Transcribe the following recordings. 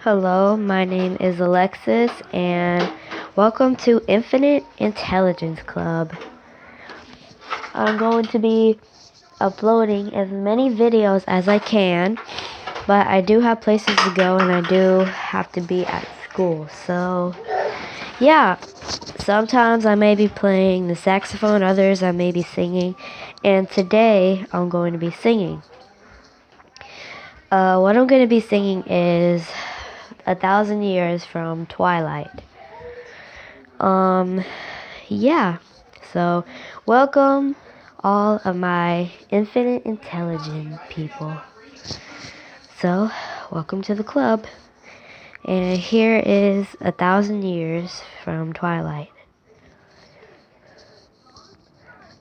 Hello, my name is Alexis, and welcome to Infinite Intelligence Club. I'm going to be uploading as many videos as I can, but I do have places to go and I do have to be at school. So, yeah, sometimes I may be playing the saxophone, others I may be singing, and today I'm going to be singing. What I'm going to be singing is 1,000 Years from Twilight. Yeah. So, welcome all of my infinite intelligent people. So, welcome to the club. And here is 1,000 Years from Twilight.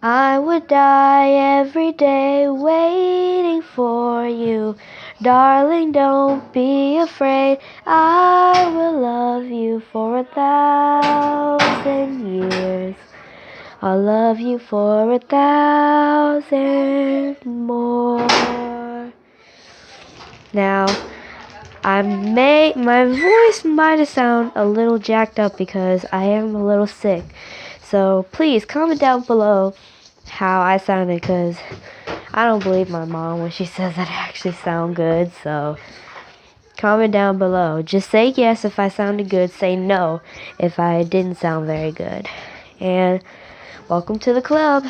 I would die every day waiting for you. Darling, don't be afraid. I will love you for 1,000 years. I'll love you for 1,000 more. Now, my voice might sound a little jacked up because I am a little sick. So please comment down below how I sounded, because I don't believe my mom when she says that I actually sound good. So comment down below. Just say yes if I sounded good. Say no if I didn't sound very good. And welcome to the club.